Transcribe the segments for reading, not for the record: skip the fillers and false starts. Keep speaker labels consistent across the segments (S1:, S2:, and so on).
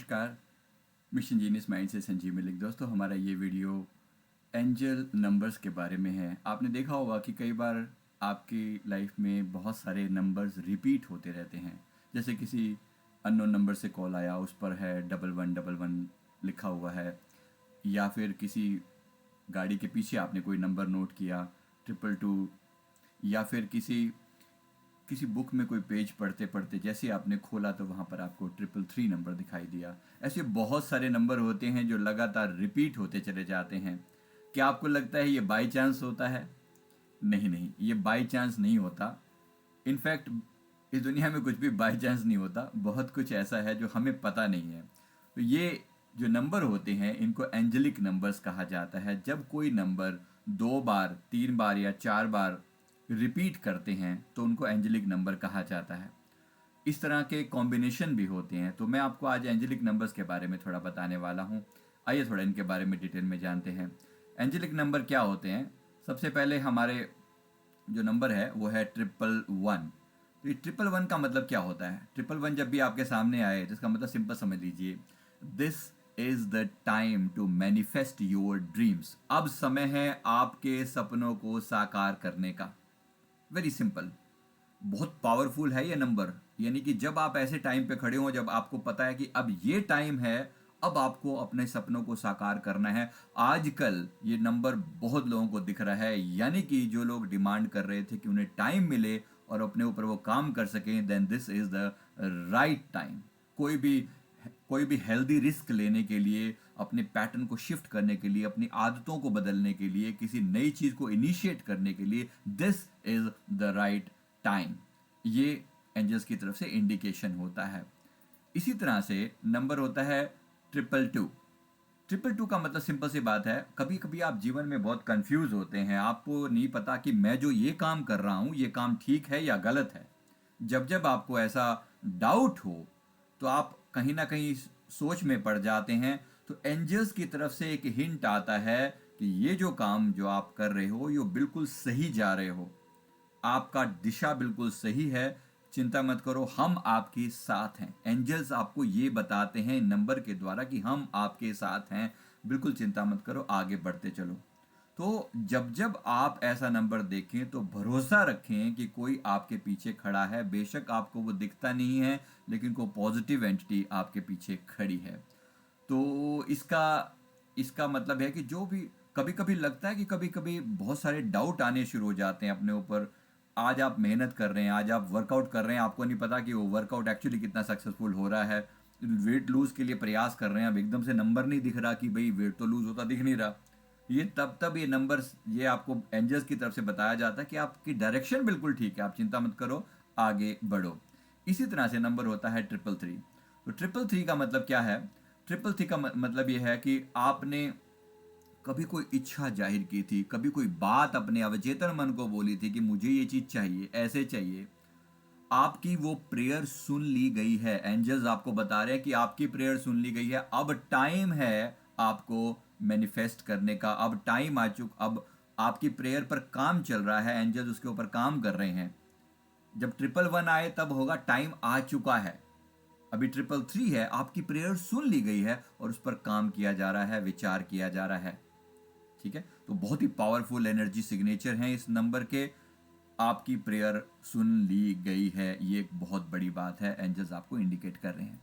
S1: नमस्कार। Mission genius mind से संजीव मलिक। दोस्तों, हमारा ये वीडियो एंजल नंबर्स के बारे में है। आपने देखा होगा कि कई बार आपकी लाइफ में बहुत सारे नंबर्स रिपीट होते रहते हैं। जैसे किसी अननोन नंबर से कॉल आया, उस पर है 1111 लिखा हुआ है, या फिर किसी गाड़ी के पीछे आपने कोई नंबर नोट किया 222, या फिर किसी किसी बुक में कोई पेज पढ़ते पढ़ते जैसे आपने खोला तो वहाँ पर आपको 333 नंबर दिखाई दिया। ऐसे बहुत सारे नंबर होते हैं जो लगातार रिपीट होते चले जाते हैं। क्या आपको लगता है ये बाई चांस होता है? नहीं नहीं, ये बाई चांस नहीं होता। इनफैक्ट इस दुनिया में कुछ भी बाई चांस नहीं होता। बहुत कुछ ऐसा है जो हमें पता नहीं है। तो ये जो नंबर होते हैं इनको एंजेलिक नंबर्स कहा जाता है। जब कोई नंबर 2 बार, 3 बार या 4 बार रिपीट करते हैं तो उनको एंजेलिक नंबर कहा जाता है। इस तरह के कॉम्बिनेशन भी होते हैं। तो मैं आपको आज एंजेलिक नंबर्स के बारे में थोड़ा बताने वाला हूँ। आइए थोड़ा इनके बारे में डिटेल में जानते हैं। एंजेलिक नंबर क्या होते हैं? सबसे पहले हमारे जो नंबर है वो है 111। तो ये 111 का मतलब क्या होता है? 111 जब भी आपके सामने आए तो इसका मतलब सिंपल समझ लीजिए, this is the time to manifest your dreams. अब समय है आपके सपनों को साकार करने का। Very simple. बहुत पावरफुल है ये नंबर। यानी कि जब आप ऐसे टाइम पे खड़े हो, जब आपको पता है कि अब ये टाइम है, अब आपको अपने सपनों को साकार करना है। आजकल ये नंबर बहुत लोगों को दिख रहा है। यानी कि जो लोग डिमांड कर रहे थे कि उन्हें टाइम मिले और अपने ऊपर वो काम कर सकें, then this is the right time. कोई भी कोई भी हेल्दी रिस्क लेने के लिए, अपने पैटर्न को शिफ्ट करने के लिए, अपनी आदतों को बदलने के लिए, किसी नई चीज को इनिशिएट करने के लिए, this is the right time. ये एंजल्स की तरफ से इंडिकेशन होता है। इसी तरह से नंबर होता है 222। 222 का मतलब सिंपल सी बात है, कभी कभी आप जीवन में बहुत कंफ्यूज होते हैं। आपको नहीं पता कि मैं जो ये काम कर रहा हूं ये काम ठीक है या गलत है। जब जब आपको ऐसा डाउट हो तो आप कहीं ना कहीं सोच में पड़ जाते हैं। तो एंजल्स की तरफ से एक हिंट आता है कि ये जो काम जो आप कर रहे हो ये बिल्कुल सही जा रहे हो, आपका दिशा बिल्कुल सही है। चिंता मत करो, हम आपके साथ हैं। एंजल्स आपको ये बताते हैं नंबर के द्वारा कि हम आपके साथ हैं। बिल्कुल चिंता मत करो, आगे बढ़ते चलो। तो जब जब आप ऐसा नंबर देखें तो भरोसा रखें कि कोई आपके पीछे खड़ा है। बेशक आपको वो दिखता नहीं है, लेकिन कोई पॉजिटिव एंटिटी आपके पीछे खड़ी है। तो इसका इसका मतलब है कि जो भी कभी कभी लगता है कि कभी कभी बहुत सारे डाउट आने शुरू हो जाते हैं अपने ऊपर। आज आप मेहनत कर रहे हैं, आज आप वर्कआउट कर रहे हैं, आपको नहीं पता कि वो वर्कआउट एक्चुअली कितना सक्सेसफुल हो रहा है। वेट लूज के लिए प्रयास कर रहे हैं, अब एकदम से नंबर नहीं दिख रहा कि भाई वेट तो लूज होता दिख नहीं रहा। ये तब ये नंबर, ये आपको एंजल्स की तरफ से बताया जाता है कि आपकी डायरेक्शन बिल्कुल ठीक है, आप चिंता मत करो, आगे बढ़ो। इसी तरह से नंबर होता है 333। तो 333 का मतलब क्या है? 333 का मतलब यह है कि आपने कभी कोई इच्छा जाहिर की थी, कभी कोई बात अपने अवचेतन मन को बोली थी कि मुझे ये चीज चाहिए, ऐसे चाहिए। आपकी वो प्रेयर सुन ली गई है। एंजल्स आपको बता रहे हैं कि आपकी प्रेयर सुन ली गई है। अब टाइम है आपको मैनिफेस्ट करने का। अब टाइम आ चुका, अब आपकी प्रेयर पर काम चल रहा है। एंजल्स उसके ऊपर काम कर रहे हैं। जब 111 आए तब होगा टाइम आ चुका है। अभी 333 है, आपकी प्रेयर सुन ली गई है और उस पर काम किया जा रहा है, विचार किया जा रहा है। ठीक है, तो बहुत ही पावरफुल एनर्जी सिग्नेचर है इस नंबर के। आपकी प्रेयर सुन ली गई है, ये एक बहुत बड़ी बात है, एंजल्स आपको इंडिकेट कर रहे हैं।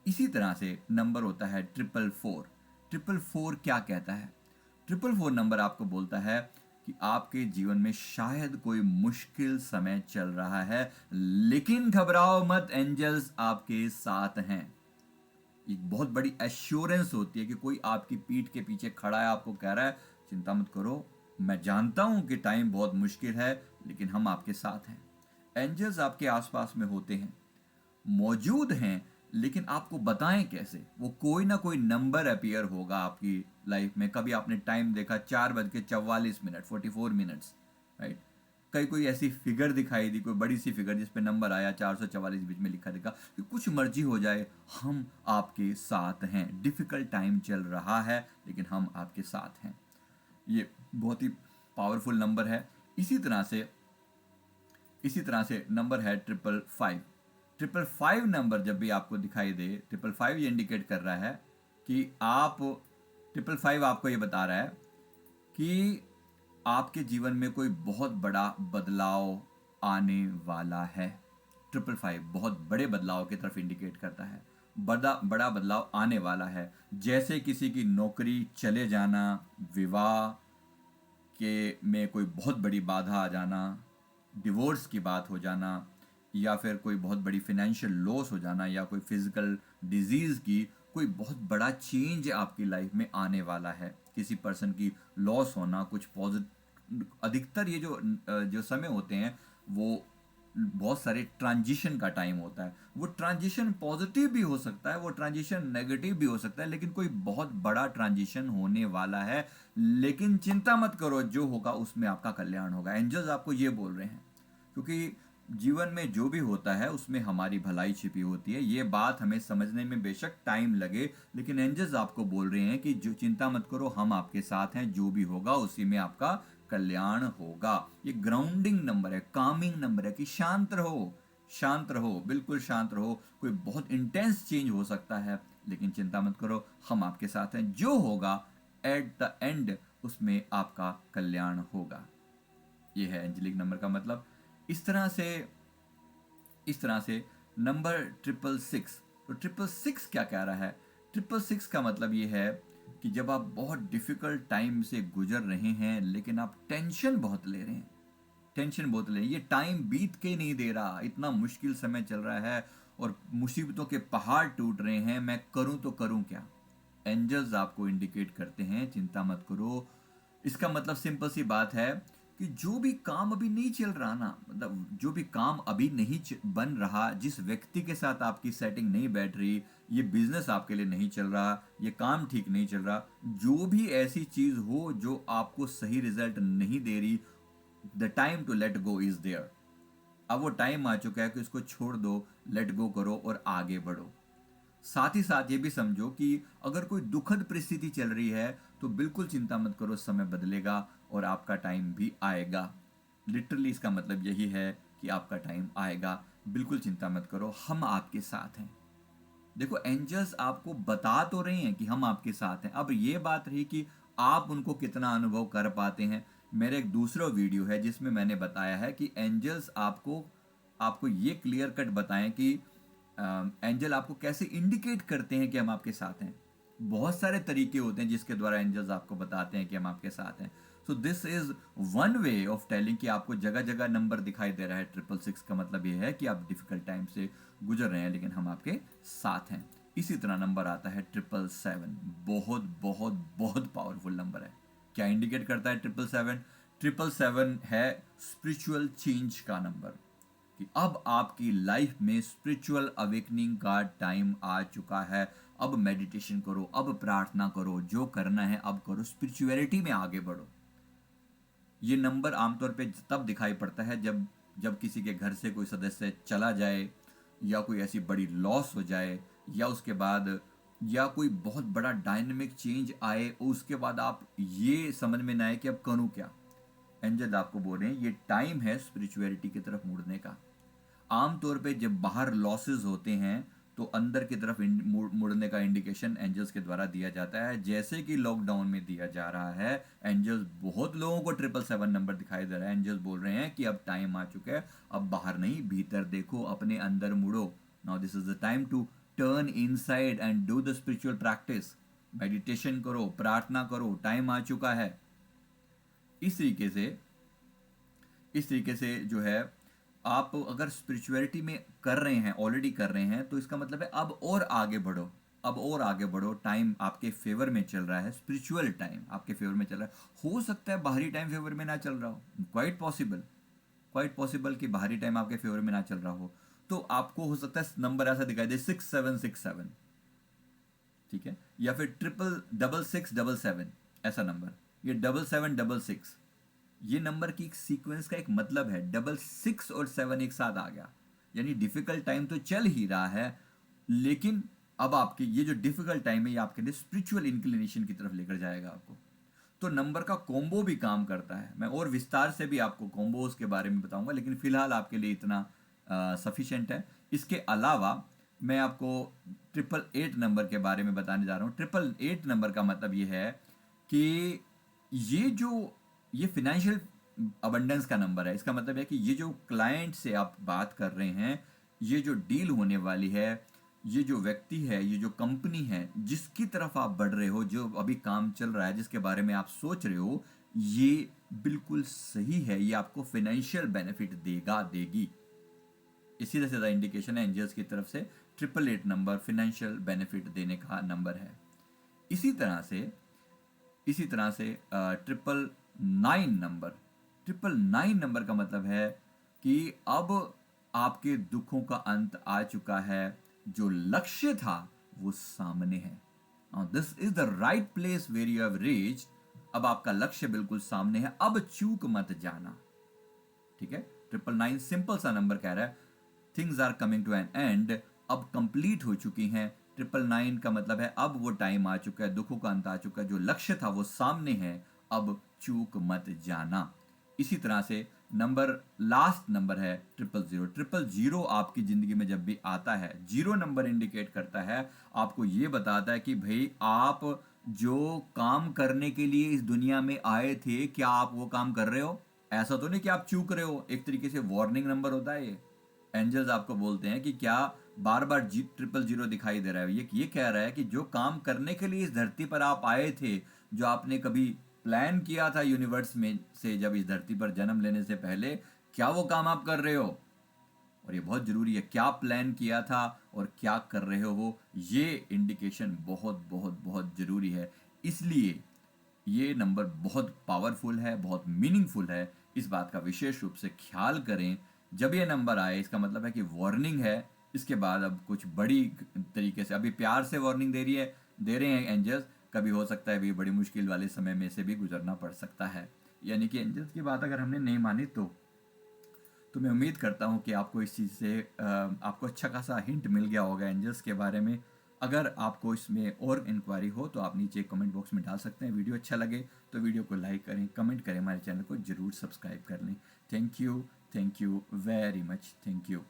S1: इसी तरह से नंबर होता है 444। 444 क्या कहता है? 444 नंबर आपको बोलता है कि आपके जीवन में शायद कोई मुश्किल समय चल रहा है, लेकिन घबराओ मत, एंजल्स आपके साथ हैं। एक बहुत बड़ी एश्योरेंस होती है कि कोई आपकी पीठ के पीछे खड़ा है, आपको कह रहा है चिंता मत करो, मैं जानता हूं कि टाइम बहुत मुश्किल है, लेकिन हम आपके साथ हैं। एंजल्स आपके आसपास में होते हैं, मौजूद हैं, लेकिन आपको बताएं कैसे? वो कोई ना कोई नंबर अपीयर होगा आपकी लाइफ में। कभी आपने टाइम देखा 4:44, 44 मिनट्स, राइट? कई कोई ऐसी फिगर दिखाई दी, कोई बड़ी सी फिगर जिस पे नंबर आया 444 बीच में लिखा दिखा कि कुछ मर्जी हो जाए, हम आपके साथ हैं। डिफिकल्ट टाइम चल रहा है, लेकिन हम आपके साथ हैं। ये बहुत ही पावरफुल नंबर है। इसी तरह से नंबर है 555। ट्रिपल फाइव नंबर जब भी आपको दिखाई दे, ट्रिपल फाइव ये इंडिकेट कर रहा है कि आप, ट्रिपल फाइव आपको ये बता रहा है कि आपके जीवन में कोई बहुत बड़ा बदलाव आने वाला है। ट्रिपल फाइव बहुत बड़े बदलाव की तरफ इंडिकेट करता है, बड़ा बड़ा बदलाव आने वाला है। जैसे किसी की नौकरी चले जाना, विवाह के में कोई बहुत बड़ी बाधा आ जाना, डिवोर्स की बात हो जाना, या फिर कोई बहुत बड़ी फाइनेंशियल लॉस हो जाना, या कोई फिजिकल डिजीज़ की कोई बहुत बड़ा चेंज आपकी लाइफ में आने वाला है। किसी पर्सन की लॉस होना, कुछ पॉजिटिव, अधिकतर ये जो समय होते हैं वो बहुत सारे ट्रांजिशन का टाइम होता है। वो ट्रांजिशन पॉजिटिव भी हो सकता है, वो ट्रांजिशन नेगेटिव भी हो सकता है, लेकिन कोई बहुत बड़ा ट्रांजिशन होने वाला है। लेकिन चिंता मत करो, जो होगा उसमें आपका कल्याण होगा। एंजल्स आपको ये बोल रहे हैं, क्योंकि जीवन में जो भी होता है उसमें हमारी भलाई छिपी होती है। ये बात हमें समझने में बेशक टाइम लगे, लेकिन एंजल्स आपको बोल रहे हैं कि जो चिंता मत करो, हम आपके साथ हैं, जो भी होगा उसी में आपका कल्याण होगा। ये ग्राउंडिंग नंबर है, कामिंग नंबर है कि शांत रहो, शांत रहो, बिल्कुल शांत रहो। कोई बहुत इंटेंस चेंज हो सकता है, लेकिन चिंता मत करो, हम आपके साथ हैं, जो होगा एट द एंड उसमें आपका कल्याण होगा। ये है एंजेलिक नंबर का मतलब। इस तरह से नंबर ट्रिपल सिक्स, तो ट्रिपल सिक्स क्या कह रहा है? ट्रिपल सिक्स का मतलब ये है कि जब आप बहुत डिफिकल्ट टाइम से गुजर रहे हैं, लेकिन आप टेंशन बहुत ले रहे हैं, टेंशन बहुत ले रहे हैं, ये टाइम बीत के नहीं दे रहा, इतना मुश्किल समय चल रहा है और मुसीबतों के पहाड़ टूट रहे हैं, मैं करूं तो करूं क्या? एंजल्स आपको इंडिकेट करते हैं चिंता मत करो। इसका मतलब सिंपल सी बात है कि जो भी काम अभी नहीं चल रहा ना, मतलब जो भी काम अभी नहीं बन रहा, जिस व्यक्ति के साथ आपकी सेटिंग नहीं बैठ रही, ये बिजनेस आपके लिए नहीं चल रहा, ये काम ठीक नहीं चल रहा, जो भी ऐसी चीज हो जो आपको सही रिजल्ट नहीं दे रही, the time to let go is there. अब वो टाइम आ चुका है कि उसको छोड़ दो, लेट गो करो और आगे बढ़ो। साथ ही साथ ये भी समझो कि अगर कोई दुखद परिस्थिति चल रही है तो बिल्कुल चिंता मत करो, समय बदलेगा और आपका टाइम भी आएगा। लिटरली इसका मतलब यही है कि आपका टाइम आएगा, बिल्कुल चिंता मत करो, हम आपके साथ हैं। देखो, एंजल्स आपको बता तो रहे हैं कि हम आपके साथ हैं। अब ये बात रही कि आप उनको कितना अनुभव कर पाते हैं। मेरा एक दूसरा वीडियो है जिसमें मैंने बताया है कि एंजल्स आपको आपको ये क्लियर कट बताएं कि एंजल आपको कैसे इंडिकेट करते हैं कि हम आपके साथ हैं। बहुत सारे तरीके होते हैं जिसके द्वारा एंजल्स आपको बताते हैं कि हम आपके साथ हैं। So this is one way of telling कि आपको जगह जगह नंबर दिखाई दे रहा है। ट्रिपल सिक्स का मतलब ये है कि आप डिफिकल्ट टाइम से गुजर रहे हैं, लेकिन हम आपके साथ हैं। इसी तरह नंबर आता है ट्रिपल सेवन, बहुत बहुत बहुत पावरफुल नंबर है। क्या इंडिकेट करता है ट्रिपल सेवन? ट्रिपल सेवन है स्पिरिचुअल चेंज का नंबर, कि अब आपकी लाइफ में स्पिरिचुअल अवेकनिंग का टाइम आ चुका है। अब मेडिटेशन करो, अब प्रार्थना करो, जो करना है अब करो, स्पिरिचुअलिटी में आगे बढ़ो। ये नंबर आमतौर पे तब दिखाई पड़ता है जब किसी के घर से कोई सदस्य चला जाए, या कोई ऐसी बड़ी लॉस हो जाए, या उसके बाद या कोई बहुत बड़ा डायनेमिक चेंज आए, उसके बाद आप ये समझ में ना आए कि अब करूं क्या। एंजल आपको बोल रहे हैं ये टाइम है स्पिरिचुअलिटी की तरफ मुड़ने का। आमतौर पे जब बाहर लॉसेस होते हैं तो अंदर की तरफ मुड़ने का इंडिकेशन एंजल्स के द्वारा दिया जाता है, जैसे कि लॉकडाउन में दिया जा रहा है। एंजल्स, बहुत लोगों को ट्रिपल सेवन नंबर दिखाई दे रहा है। एंजल्स बोल रहे हैं कि अब टाइम आ चुका है, अब बाहर नहीं भीतर देखो, अपने अंदर मुड़ो। Now this is the time to turn inside and do the spiritual practice. Meditation करो, प्रार्थना करो, टाइम आ चुका है। इस तरीके से जो है, आप अगर स्पिरिचुअलिटी में कर रहे हैं, ऑलरेडी कर रहे हैं, तो इसका मतलब है अब और आगे बढ़ो, अब और आगे बढ़ो। टाइम आपके फेवर में चल रहा है, स्पिरिचुअल टाइम आपके फेवर में चल रहा है। हो सकता है बाहरी टाइम फेवर में ना चल रहा हो, क्वाइट पॉसिबल कि बाहरी टाइम आपके फेवर में ना चल रहा हो। तो आपको हो सकता है नंबर ऐसा दिखाई दे 6767, ठीक है, या फिर 66677 ऐसा नंबर, ये 7766, ये नंबर की सीक्वेंस का एक मतलब है। डबल सिक्स और सेवन एक साथ आ गया, यानी डिफिकल्ट टाइम तो चल ही रहा है, लेकिन अब आपके ये जो डिफिकल्ट टाइम है ये आपके लिए स्पिरिचुअल इंक्लिनेशन की तरफ लेकर जाएगा आपको। तो नंबर का कॉम्बो भी काम करता है। मैं और विस्तार से भी आपको कॉम्बोज के बारे में बताऊंगा, लेकिन फिलहाल आपके लिए इतना सफिशिएंट है इसके अलावा मैं आपको 888 नंबर के बारे में बताने जा रहा हूँ। 888 नंबर का मतलब ये है कि ये फिनेंशियल अबंडेंस का नंबर है। इसका मतलब है कि ये जो क्लाइंट से आप बात कर रहे हैं, ये जो डील होने वाली है, ये जो व्यक्ति है, ये जो कंपनी है जिसकी तरफ आप बढ़ रहे हो, जो अभी काम चल रहा है, जिसके बारे में आप सोच रहे हो, ये बिल्कुल सही है, ये आपको फाइनेंशियल बेनिफिट देगी। इसी तरह से इंडिकेशन है एंजल्स की तरफ से 888 नंबर फिनेंशियल बेनिफिट देने का नंबर है। इसी तरह से 999 नंबर का मतलब है कि अब आपके दुखों का अंत आ चुका है, जो लक्ष्य था वो सामने है। This is the right place where you have reached. अब आपका लक्ष्य बिल्कुल सामने है, अब चूक मत जाना। ठीक है, 999 सिंपल सा नंबर कह रहा है things are coming to an end, अब कंप्लीट हो चुकी हैं। 999 का मतलब है अब वो टाइम आ चुका है, दुखों का अंत आ चुका है, जो लक्ष्य था वो सामने है, अब चूक मत जाना। इसी तरह से लास्ट नंबर है 000। 000 आपकी जिंदगी में जब भी आता है, 0 नंबर इंडिकेट करता है, आपको ये बताता है कि भाई आप जो काम करने के लिए इस दुनिया में आए थे, क्या आप वो काम कर रहे हो? ऐसा तो नहीं कि आप चूक रहे हो। एक तरीके से वार्निंग नंबर होता है ये। एंजल्स आपको बोलते हैं कि क्या बार बार 000 दिखाई दे रहा है? ये कह रहा है कि जो काम करने के लिए इस धरती पर आप आए थे, जो आपने कभी प्लान किया था यूनिवर्स में से, जब इस धरती पर जन्म लेने से पहले, क्या वो काम आप कर रहे हो? और ये बहुत जरूरी है, क्या प्लान किया था और क्या कर रहे हो वो, ये इंडिकेशन बहुत बहुत बहुत जरूरी है। इसलिए ये नंबर बहुत पावरफुल है, बहुत मीनिंगफुल है। इस बात का विशेष रूप से ख्याल करें जब ये नंबर आए। इसका मतलब है कि वार्निंग है, इसके बाद अब कुछ बड़ी तरीके से, अभी प्यार से वार्निंग दे रहे हैं एंजल्स, कभी हो सकता है भी बड़ी मुश्किल वाले समय में से भी गुजरना पड़ सकता है। यानी कि एंजल्स की बात अगर हमने नहीं मानी तो मैं उम्मीद करता हूँ कि आपको इस चीज़ से आपको अच्छा खासा हिंट मिल गया होगा एंजल्स के बारे में। अगर आपको इसमें और इंक्वायरी हो तो आप नीचे कमेंट बॉक्स में डाल सकते हैं। वीडियो अच्छा लगे तो वीडियो को लाइक करें, कमेंट करें, हमारे चैनल को ज़रूर सब्सक्राइब कर लें। Thank you very much, thank you.